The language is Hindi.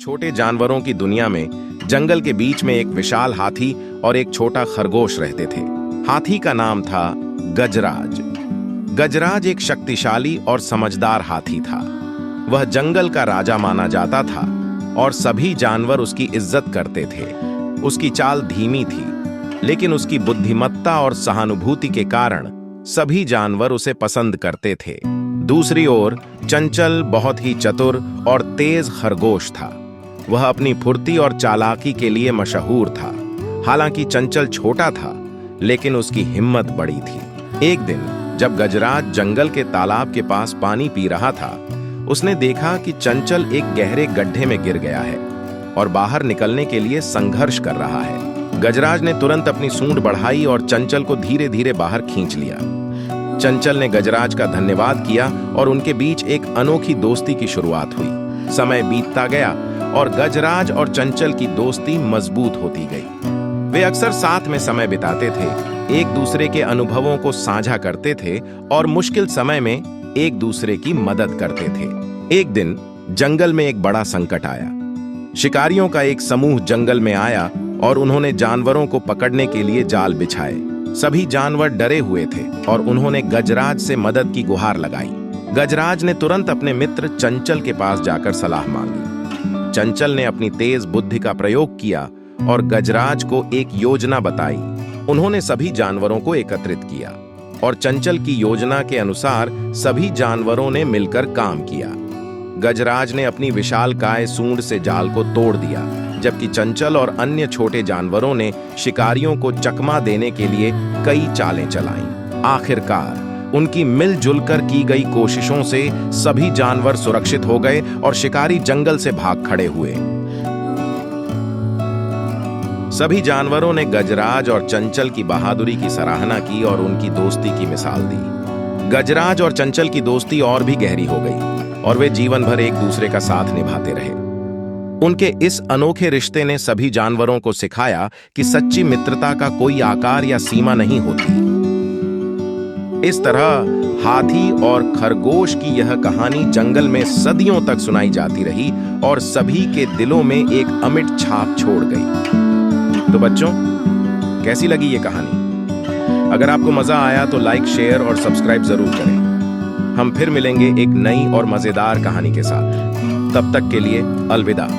छोटे जानवरों की दुनिया में जंगल के बीच में एक विशाल हाथी और एक छोटा खरगोश रहते थे। हाथी का नाम था गजराज। गजराज एक शक्तिशाली और समझदार हाथी था। वह जंगल का राजा माना जाता था और सभी जानवर उसकी इज्जत करते थे। उसकी चाल धीमी थी, लेकिन उसकी बुद्धिमत्ता और सहानुभूति के कारण सभी जानवर उसे पसंद करते थे। दूसरी ओर चंचल बहुत ही चतुर और तेज खरगोश था। वह अपनी फुर्ती और चालाकी के लिए मशहूर था। हालांकि चंचल छोटा था, लेकिन उसकी हिम्मत बड़ी थी। एक दिन जब गजराज जंगल के तालाब के पास पानी पी रहा था, उसने देखा कि चंचल एक गहरे गड्ढे में गिर गया है और बाहर निकलने के लिए संघर्ष कर रहा है। गजराज ने तुरंत अपनी सूंड बढ़ाई और चंचल को धीरे धीरे बाहर खींच लिया। चंचल ने गजराज का धन्यवाद किया और उनके बीच एक अनोखी दोस्ती की शुरुआत हुई। समय बीतता गया और गजराज और चंचल की दोस्ती मजबूत होती गई। वे अक्सर साथ में समय बिताते थे, एक दूसरे के अनुभवों को साझा करते थे और मुश्किल समय में एक दूसरे की मदद करते थे। एक दिन जंगल में एक बड़ा संकट आया। शिकारियों का एक समूह जंगल में आया और उन्होंने जानवरों को पकड़ने के लिए जाल बिछाए। सभी जानवर डरे हुए थे और उन्होंने गजराज से मदद की गुहार लगाई। गजराज ने तुरंत अपने मित्र चंचल के पास जाकर सलाह मांगी। चंचल ने अपनी तेज बुद्धि का प्रयोग किया और गजराज को एक योजना बताई। उन्होंने सभी जानवरों को एकत्रित किया और चंचल की योजना के अनुसार सभी जानवरों ने मिलकर काम किया। गजराज ने अपनी विशालकाय सूंड से जाल को तोड़ दिया, जबकि चंचल और अन्य छोटे जानवरों ने शिकारियों को चकमा देने के लिए कई चालें चलाईं। आखिरकार उनकी मिलजुल कर की गई कोशिशों से सभी जानवर सुरक्षित हो गए और शिकारी जंगल से भाग खड़े हुए। सभी जानवरों ने गजराज और चंचल की बहादुरी की सराहना की और उनकी दोस्ती की मिसाल दी। गजराज और चंचल की दोस्ती और भी गहरी हो गई और वे जीवन भर एक दूसरे का साथ निभाते रहे। उनके इस अनोखे रिश्ते ने सभी जानवरों को सिखाया कि सच्ची मित्रता का कोई आकार या सीमा नहीं होती। इस तरह हाथी और खरगोश की यह कहानी जंगल में सदियों तक सुनाई जाती रही और सभी के दिलों में एक अमिट छाप छोड़ गई। तो बच्चों, कैसी लगी ये कहानी? अगर आपको मजा आया तो लाइक, शेयर और सब्सक्राइब जरूर करें। हम फिर मिलेंगे एक नई और मजेदार कहानी के साथ। तब तक के लिए अलविदा।